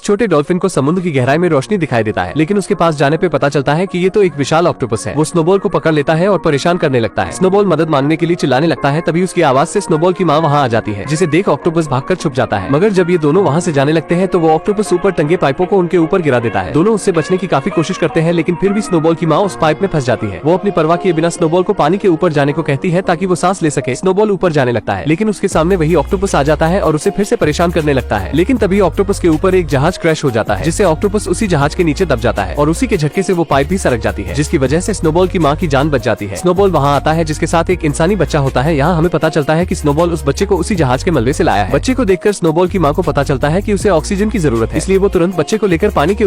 छोटे डॉल्फिन को समुद्र की गहराई में रोशनी दिखाई देता है, लेकिन उसके पास जाने पे पता चलता है कि ये तो एक विशाल ऑक्टोपस है। वो स्नोबॉल को पकड़ लेता है और परेशान करने लगता है। स्नोबॉल मदद मांगने के लिए चिल्लाने लगता है, तभी उसकी आवाज से स्नोबॉल की माँ वहाँ आ जाती है, जिसे देख ऑक्टोपस भागकर छुप जाता है। मगर जब ये दोनों वहाँ से जाने लगते हैं तो वो ऑक्टोपस ऊपर टंगे पाइपों को उनके ऊपर गिरा देता है। दोनों उससे बचने की काफी कोशिश करते हैं, लेकिन फिर भी स्नोबॉल की माँ उस पाइप में फंस जाती है। वो अपनी परवाह किए बिना स्नोबॉल को पानी के ऊपर जाने को कहती है ताकि वो सांस ले सके। स्नोबॉल ऊपर जाने लगता है, लेकिन उसके सामने वही ऑक्टोपस आ जाता है और उसे फिर से परेशान करने लगता है। लेकिन तभी ऑक्टोपस के ऊपर एक जहाज क्रैश हो जाता है, जिससे ऑक्टोपस उसी जहाज के नीचे दब जाता है और उसी के झटके से वो पाइप भी सरक जाती है, जिसकी वजह से स्नोबॉल की माँ की जान बच जाती है। स्नोबॉल वहाँ आता है, जिसके साथ एक इंसानी बच्चा होता है। यहाँ हमें पता चलता है कि स्नोबॉल उस बच्चे को उसी जहाज के मलबे से लाया है। बच्चे को देखकर स्नोबॉल की माँ को पता चलता है कि उसे ऑक्सीजन की जरूरत है, इसलिए वो तुरंत बच्चे को लेकर पानी के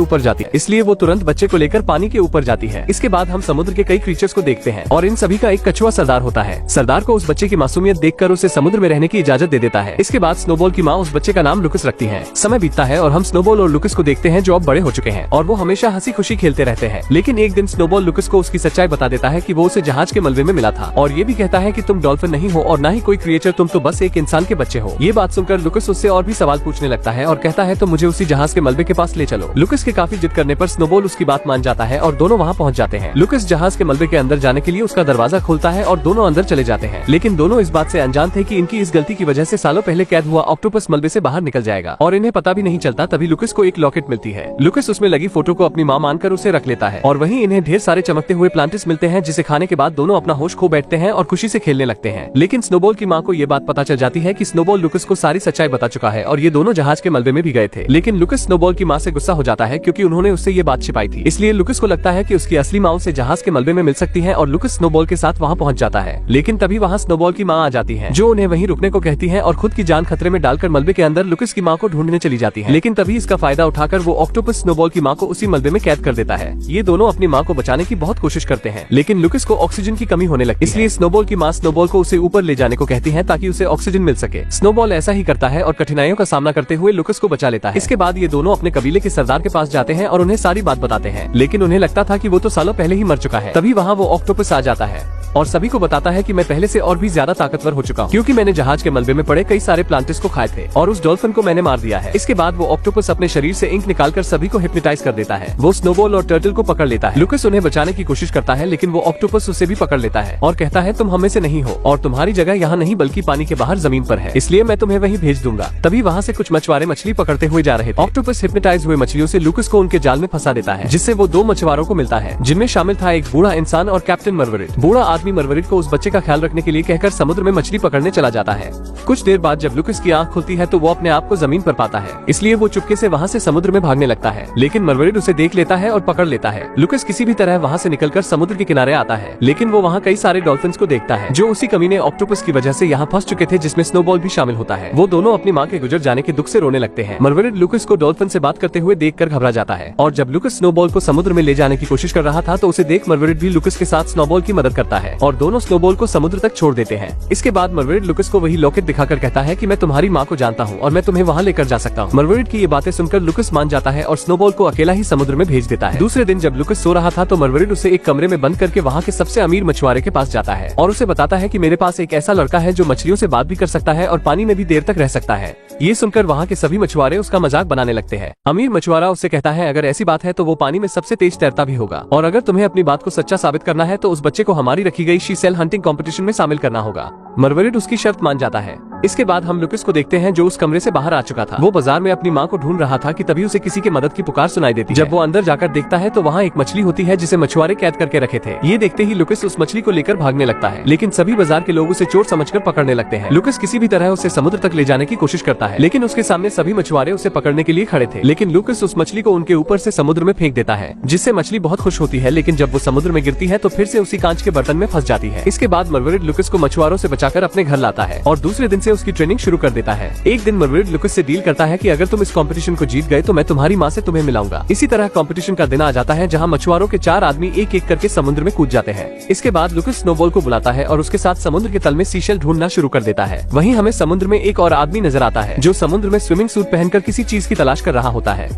ऊपर जाती है। इसके बाद हम समुद्र के कई क्रीचर्स को देखते हैं और इन सभी का एक कछुआ सरदार होता है। सरदार को उस बच्चे की मासूमियत देखकर उसे समुद्र में रहने की इजाजत दे देता है। इसके बाद स्नोबॉल की माँ उस बच्चे का नाम लुकस रखती है। समय बीतता है और हम स्नोबॉल और लुकस को देखते हैं, जो अब बड़े हो चुके हैं और वो हमेशा हंसी खुशी खेलते रहते हैं। लेकिन एक दिन स्नोबॉल लुकस को उसकी सच्चाई बता देता है कि वो उसे जहाज के मलबे में मिला था और ये भी कहता है कि तुम डॉल्फिन नहीं हो और न ही कोई क्रिएचर, तुम तो बस एक इंसान के बच्चे हो। ये बात सुनकर लुकस उससे और भी सवाल पूछने लगता है और कहता है तो मुझे उसी जहाज के मलबे के पास ले चलो। लुकस के काफी जिद करने पर स्नोबॉल उसकी बात मान जाता है और दोनों वहाँ पहुँच जाते हैं। लुकस जहाज के मलबे के अंदर जाने के लिए उसका दरवाजा खोलता है और दोनों अंदर चले जाते हैं, लेकिन दोनों इस बात से अनजान थे कि इनकी इस गलती की वजह से सालों पहले कैद हुआ ऑक्टोपस मलबे से बाहर निकल जाएगा और इन्हें पता भी नहीं चलता। तभी लुकस को एक लॉकेट मिलती है। लुकस उसमें लगी फोटो को अपनी माँ मानकर उसे रख लेता है और वहीं इन्हें ढेर सारे चमकते हुए प्लांटिस मिलते हैं, जिसे खाने के बाद दोनों अपना होश खो बैठते हैं और खुशी से खेलने लगते हैं। लेकिन स्नोबॉल की माँ को ये बात पता चल जाती है कि स्नोबॉल लुकस को सारी सच्चाई बता चुका है और ये दोनों जहाज के मलबे में भी गए थे। लेकिन लुकस स्नोबॉल की माँ से गुस्सा हो जाता है, क्योंकि उन्होंने उससे ये बात छिपाई थी। इसलिए लुकस को लगता है कि उसकी असली माँ उसे जहाज के मलबे में मिल सकती है और लुकस स्नोबॉल के साथ वहाँ पहुँच जाता है। लेकिन तभी वहाँ स्नोबॉल की माँ आ जाती है, जो उन्हें वहीं रुकने को कहती है और खुद की जान खतरे में डालकर मलबे के अंदर लुकस की माँ को ढूंढने चली जाती है। लेकिन तभी इसका फायदा उठाकर वो ऑक्टोपस स्नोबॉल की माँ को उसी मलबे में कैद कर देता है। ये दोनों अपनी माँ को बचाने की बहुत कोशिश करते हैं, लेकिन लुकस को ऑक्सीजन की कमी होने लगती है। इसलिए स्नोबॉल की माँ स्नोबॉल को उसे ऊपर ले जाने को कहती है ताकि उसे ऑक्सीजन मिल सके। स्नोबॉल ऐसा ही करता है और कठिनाइयों का सामना करते हुए लुकस को बचा लेता है। इसके बाद ये दोनों अपने कबीले के सरदार के पास जाते हैं और उन्हें सारी बात बताते हैं, लेकिन उन्हें लगता था कि वो तो सालों पहले ही मर चुका है। तभी वहाँ वो ऑक्टोपस आ जाता है और सभी को बताता है कि मैं पहले से और भी ज्यादा ताकतवर हो चुका हूँ, क्योंकि मैंने जहाज के मलबे में पड़े कई सारे प्लांटिस को खाए थे और उस डॉल्फिन को मैंने मार दिया है। इसके बाद वो ऑक्टोपस अपने शरीर से इंक निकालकर सभी को हिप्नोटाइज कर देता है। वो स्नोबॉल और टर्टल को पकड़ लेता है। लुकस उन्हें बचाने की कोशिश करता है, लेकिन वो ऑक्टोपस उसे भी पकड़ लेता है और कहता है तुम हमें से नहीं हो और तुम्हारी जगह यहाँ नहीं बल्कि पानी के बाहर जमीन पर है, इसलिए मैं तुम्हें वहीं भेज दूंगा। तभी वहाँ से कुछ मछुआरे मछली पकड़ते हुए जा रहे थे। ऑक्टोपस हिप्नोटाइज हुए मछलियों से लुकस को उनके जाल में फंसा देता है, जिससे वो दो मछुआरों को मिलता है, जिनमें शामिल था एक बूढ़ा इंसान और कैप्टन मरवरिट। बूढ़ा आदमी मरवरिट को उस बच्चे का ख्याल रखने के लिए कहकर समुद्र में मछली पकड़ने चला जाता है। कुछ देर बाद जब लुकस की आंख खुलती है तो वो अपने आप को जमीन पर पाता है, इसलिए वो चुपके से वहाँ से समुद्र में भागने लगता है, लेकिन मरवरिट उसे देख लेता है और पकड़ लेता है। लुकस किसी भी तरह वहाँ से निकलकर समुद्र के किनारे आता है, लेकिन वो वहाँ कई सारे डॉल्फिन्स को देखता है, जो उसी कमीने ऑक्टोपस की वजह से यहाँ फंस चुके थे, जिसमें स्नोबॉल भी शामिल होता है। वो दोनों अपनी माँ के गुजर जाने के दुख से रोने लगते हैं। मरवरिट लुकस को डॉल्फिन से बात करते हुए देखकर घबरा जाता है और जब लुकस स्नोबॉल को समुद्र में ले जाने की कोशिश कर रहा था तो उसे देख मरवरिट भी लुकस के साथ स्नोबॉल की मदद करता है और दोनों स्नोबॉल को समुद्र तक छोड़ देते हैं। इसके बाद मरवरिट लुकस को वही लॉकेट दिखाकर कहता है कि मैं तुम्हारी माँ को जानता हूँ और मैं तुम्हें वहाँ लेकर जा सकता हूँ। मरवरिट की ये बातें सुनकर लुकस मान जाता है और स्नोबॉल को अकेला ही समुद्र में भेज देता है। दूसरे दिन जब लुकस सो रहा था तो मरवरिट उसे एक कमरे में बंद करके वहाँ के सबसे अमीर मछुआरे के पास जाता है और उसे बताता है कि मेरे पास एक ऐसा लड़का है जो मछलियों से बात भी कर सकता है और पानी में भी देर तक रह सकता है। ये सुनकर वहाँ के सभी मछुआरे उसका मजाक बनाने लगते हैं। अमीर मछुआरा उससे कहता है अगर ऐसी बात है तो वो पानी में सबसे तेज तैरता भी होगा और अगर तुम्हें अपनी बात को सच्चा साबित करना है तो उस बच्चे को हमारी रखी गई शी सेल हंटिंग कंपटीशन में शामिल करना होगा। मरवरिट उसकी शर्त मान जाता है। इसके बाद हम लुकस को देखते हैं, जो उस कमरे से बाहर आ चुका था। वो बाजार में अपनी माँ को ढूंढ रहा था कि तभी उसे किसी के मदद की पुकार सुनाई देती है। जब वो अंदर जाकर देखता है तो वहाँ एक मछली होती है जिसे मछुआरे कैद करके रखे थे। ये देखते ही लुकस उस मछली को लेकर भागने लगता है, लेकिन सभी बाजार के लोग उसे चोर समझकर पकड़ने लगते हैं। लुकस किसी भी तरह उसे समुद्र तक ले जाने की कोशिश करता है, लेकिन उसके सामने सभी मछुआरे उसे पकड़ने के लिए खड़े थे। लेकिन लुकस उस मछली को उनके ऊपर से समुद्र में फेंक देता है, जिससे मछली बहुत खुश होती है, लेकिन जब वो समुद्र में गिरती है तो फिर से उसी कांच के बर्तन में फंस जाती है। इसके बाद मरवरिट लुकस को मछुआरों से बचाकर अपने घर लाता है और दूसरे दिन से उसकी ट्रेनिंग शुरू कर देता है। एक दिन मरवरिट लुकस से डील करता है कि अगर तुम इस कंपटीशन को जीत गए तो मैं तुम्हारी माँ से तुम्हें मिलाऊंगा। इसी तरह कंपटीशन का दिन आ जाता है, जहाँ मछुआरों के 4 आदमी एक एक करके समुद्र में कूद जाते हैं। इसके बाद लुकस स्नोबॉल को बुलाता है और उसके साथ समुद्र के तल में सीशेल ढूंढना शुरू कर देता है। वहीं हमें समुद्र में एक और आदमी नजर आता है, जो समुद्र में स्विमिंग सूट पहनकर किसी चीज की तलाश कर रहा होता है।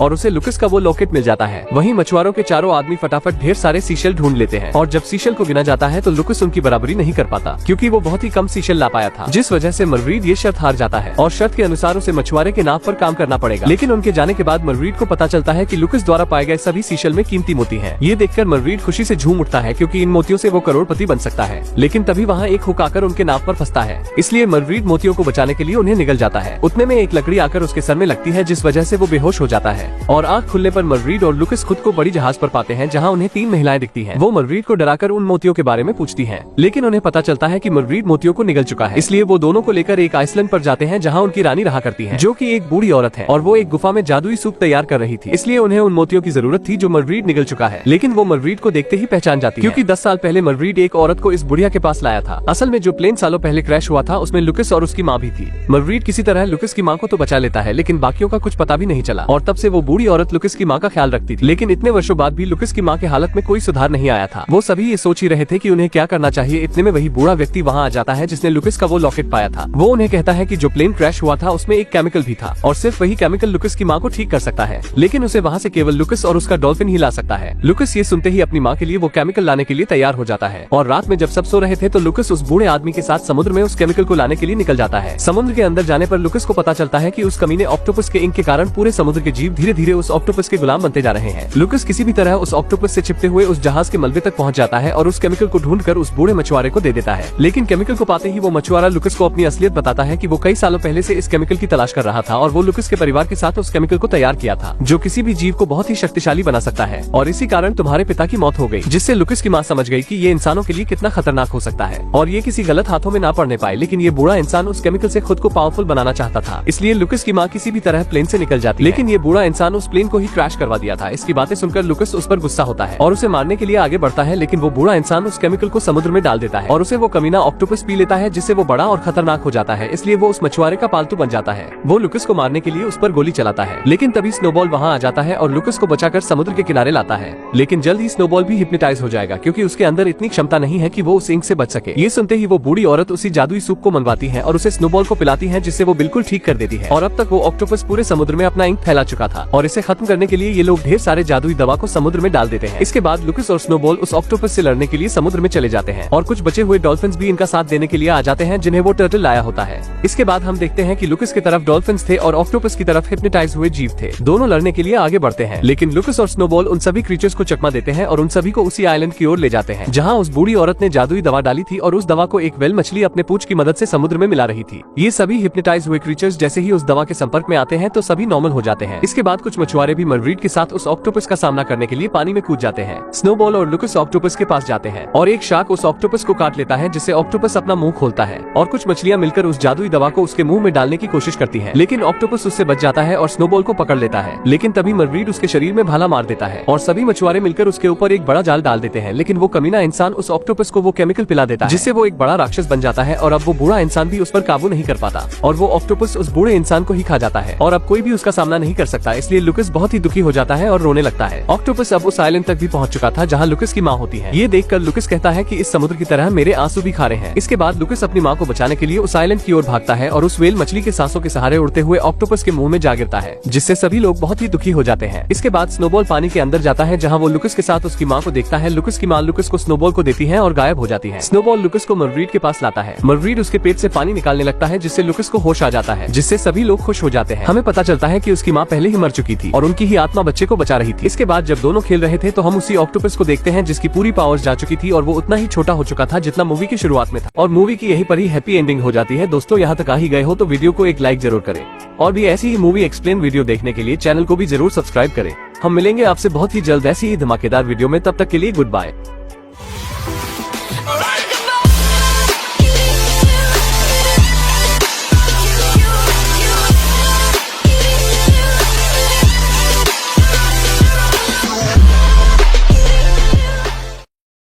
और उसे लुकस का वो लॉकेट मिल जाता है। वहीं मछुआरों के चारों आदमी फटाफट ढेर सारे सीशेल ढूंढ लेते हैं और जब सीशेल को गिना जाता है तो लुकस उनकी बराबरी नहीं कर पाता क्योंकि वो बहुत ही कम सीशेल ला पाया था, जिस वजह से मरवीड ये शर्त हार जाता है और शर्त के अनुसार उसे मछुआरे के नाव पर काम करना पड़ेगा। लेकिन उनके जाने के बाद मरवीड को पता चलता है कि लुकस द्वारा पाए गए सभी सीशेल में कीमती मोती हैं। ये देखकर मरवीड खुशी से झूम उठता है क्योंकि इन मोतियों से वो करोड़पति बन सकता है। लेकिन तभी वहाँ एक हुक आकर उनके नाव पर फंसता है, इसलिए मरवीड मोतियों को बचाने के लिए उन्हें निगल जाता है। उतने में एक लकड़ी आकर उसके सर में लगती है जिस वजह से वो बेहोश हो जाता है और आँख खुलने पर मरवीड और लुकस खुद को बड़ी जहाज पर पाते हैं जहाँ उन्हें 3 महिलाएं दिखती हैं। वो मरवीड को डराकर उन मोतियों के बारे में पूछती हैं, लेकिन उन्हें पता चलता है कि मरवीड मोतियों को निगल चुका है, इसलिए वो दोनों को लेकर एक आइसलैंड पर जाते हैं जहाँ उनकी रानी रहा करती है, जो कि एक बूढ़ी औरत है और वो एक गुफा में जादुई सूप तैयार कर रही थी, इसलिए उन्हें उन मोतियों की जरूरत थी जो मरवीड निगल चुका है। लेकिन वो मरवीड को देखते ही पहचान जाती है क्योंकि 10 साल पहले मरवीड एक औरत को इस बुढ़िया के पास लाया था। असल में जो प्लेन सालों पहले क्रैश हुआ था उसमें लुकस और उसकी माँ भी थी। मरवीड किसी तरह लुकस की माँ को तो बचा लेता है, लेकिन बाकियों का कुछ पता भी नहीं चला और तब से वो बूढ़ी औरत लुकस की माँ का ख्याल रखती थी। लेकिन इतने वर्षों बाद भी लुकस की माँ के हालत में कोई सुधार नहीं आया था। वो सभी ये सोच ही रहे थे कि उन्हें क्या करना चाहिए। इतने में वही बूढ़ा व्यक्ति वहाँ आ जाता है जिसने लुकस का वो लॉकेट पाया था। वो उन्हें कहता है कि जो प्लेन क्रैश हुआ था उसमें एक केमिकल भी था और सिर्फ वही केमिकल लुकस की माँ को ठीक कर सकता है, लेकिन उसे वहाँ से केवल लुकस और उसका डॉल्फिन ही ला सकता है। लुकस ये सुनते ही अपनी माँ के लिए वो केमिकल लाने के लिए तैयार हो जाता है और रात में जब सब सो रहे थे तो लुकस उस बूढ़े आदमी के साथ समुद्र में उस केमिकल को लाने के लिए निकल जाता है। समुद्र के अंदर जाने पर लुकस को पता चलता है कि उस कमीने ऑक्टोपस के इंक के कारण पूरे समुद्र के जीव धीरे धीरे उस ऑक्टोपस के गुलाम बनते जा रहे हैं। लुकस किसी भी तरह उस ऑक्टोपस से चिपटे हुए उस जहाज के मलबे तक पहुंच जाता है और उस केमिकल को ढूंढकर उस बूढ़े मछुआरे को दे देता है। लेकिन केमिकल को पाते ही वो मछुआरा लुकस को अपनी असलियत बताता है कि वो कई सालों पहले से इस केमिकल की तलाश कर रहा था और वो लुकस के परिवार के साथ उस केमिकल को तैयार किया था जो किसी भी जीव को बहुत ही शक्तिशाली बना सकता है और इसी कारण तुम्हारे पिता की मौत हो गई, जिससे लुकस की माँ समझ गई कि ये इंसानों के लिए कितना खतरनाक हो सकता है और ये किसी गलत हाथों में ना पड़ने पाए। लेकिन ये बूढ़ा इंसान उस केमिकल से खुद को पावरफुल बनाना चाहता था, इसलिए लुकस की माँ किसी भी तरह प्लेन से निकल जाती है। लेकिन ये बूढ़ा इंसान उस प्लेन को ही क्रैश करवा दिया था। इसकी बातें सुनकर लुकस उस पर गुस्सा होता है और उसे मारने के लिए आगे बढ़ता है, लेकिन वो बूढ़ा इंसान उस केमिकल को समुद्र में डाल देता है और उसे वो कमीना ऑक्टोपस पी लेता है, जिससे वो बड़ा और खतरनाक हो जाता है। इसलिए वो उस मछुआरे का पालतू बन जाता है। वो लुकस को मारने के लिए उस पर गोली चलाता है, लेकिन तभी स्नोबॉल वहाँ आ जाता है और लुकस को बचाकर समुद्र के किनारे लाता है। लेकिन जल्द ही स्नोबॉल भी हिप्नोटाइज हो जाएगा क्योंकि उसके अंदर इतनी क्षमता नहीं है कि वो उस इंक से बच सके। ये सुनते ही वो बूढ़ी औरत उसी जादुई सूप को मंगवाती है और उसे स्नोबॉल को पिलाती है, जिससे वो बिल्कुल ठीक कर देती है। और अब तक वो ऑक्टोपस पूरे समुद्र में अपना इंक फैला चुका था और इसे खत्म करने के लिए ये लोग ढेर सारे जादुई दवा को समुद्र में डाल देते हैं। इसके बाद लुकस और स्नोबॉल उस ऑक्टोपस से लड़ने के लिए समुद्र में चले जाते हैं और कुछ बचे हुए डॉल्फिन्स भी इनका साथ देने के लिए आ जाते हैं, जिन्हें वो टर्टल लाया होता है। इसके बाद हम देखते हैं कि लुकस की तरफ डॉल्फिन्स थे और ऑक्टोपस की तरफ हिप्नोटाइज हुए जीव थे। दोनों लड़ने के लिए आगे बढ़ते हैं, लेकिन लुकस और स्नोबॉल उन सभी क्रीचर्स को चकमा देते हैं और उन सभी को उसी आइलैंड की ओर ले जाते हैं जहाँ उस बूढ़ी औरत ने जादुई दवा डाली थी और उस दवा को एक वेल मछली अपने पूंछ की मदद से समुद्र में मिला रही थी। ये सभी हिप्नोटाइज हुए क्रीचर्स जैसे ही उस दवा के संपर्क में आते हैं तो सभी नॉर्मल हो जाते हैं। इसके बाद कुछ मछुआरे भी मरवीड के साथ उस ऑक्टोपस का सामना करने के लिए पानी में कूद जाते हैं। स्नोबॉल और लुकस ऑक्टोपस के पास जाते हैं और एक शार्क उस ऑक्टोपस को काट लेता है, जिससे ऑक्टोपस अपना मुंह खोलता है और कुछ मछलियां मिलकर उस जादुई दवा को उसके मुंह में डालने की कोशिश करती हैं। लेकिन ऑक्टोपस उससे बच जाता है और स्नोबॉल को पकड़ लेता है। लेकिन तभी मरवीड उसके शरीर में भाला मार देता है और सभी मछुआरे मिलकर उसके ऊपर एक बड़ा जाल डाल देते हैं। लेकिन वो कमीना इंसान उस ऑक्टोपस को वो केमिकल पिला देता है, जिससे वो एक बड़ा राक्षस बन जाता है और अब वो बूढ़ा इंसान भी उस पर काबू नहीं कर पाता और वो ऑक्टोपस उस बूढ़े इंसान को ही खा जाता है और अब कोई भी उसका सामना नहीं कर सकता। इसलिए लुकस बहुत ही दुखी हो जाता है और रोने लगता है। ऑक्टोपस अब उस आइलैंड तक भी पहुंच चुका था जहां लुकस की माँ होती है। ये देखकर लुकस कहता है कि इस समुद्र की तरह मेरे आंसू भी खारे हैं। इसके बाद लुकस अपनी माँ को बचाने के लिए उस आइलैंड की ओर भागता है और उस वेल मछली के सांसों के सहारे उड़ते हुए ऑक्टोपस के मुंह में जा गिरता है, जिससे सभी लोग बहुत ही दुखी हो जाते हैं। इसके बाद स्नोबॉल पानी के अंदर जाता है जहाँ वो लुकस के साथ उसकी माँ को देखता है। लुकस की माँ लुकस को स्नोबॉल को देती है और गायब हो जाती है। स्नोबॉल लुकस को मरवीड के पास लाता है। मरवीड उसके पेट से पानी निकालने लगता है, जिससे लुकस को होश आ जाता है, जिससे सभी लोग खुश हो जाते हैं। हमें पता चलता है कि उसकी माँ पहले ही मर चुकी थी और उनकी ही आत्मा बच्चे को बचा रही थी। इसके बाद जब दोनों खेल रहे थे तो हम उसी ऑक्टोपस को देखते हैं जिसकी पूरी पावर्स जा चुकी थी और वो उतना ही छोटा हो चुका था जितना मूवी की शुरुआत में था और मूवी की यही पर ही हैप्पी एंडिंग हो जाती है। दोस्तों, यहाँ तक आ ही गए हो तो वीडियो को एक लाइक जरूर करें और भी ऐसी ही मूवी एक्सप्लेन वीडियो देखने के लिए चैनल को भी जरूर सब्सक्राइब करें। हम मिलेंगे आपसे बहुत ही जल्द ऐसी ही धमाकेदार वीडियो में। तब तक के लिए गुड बाय।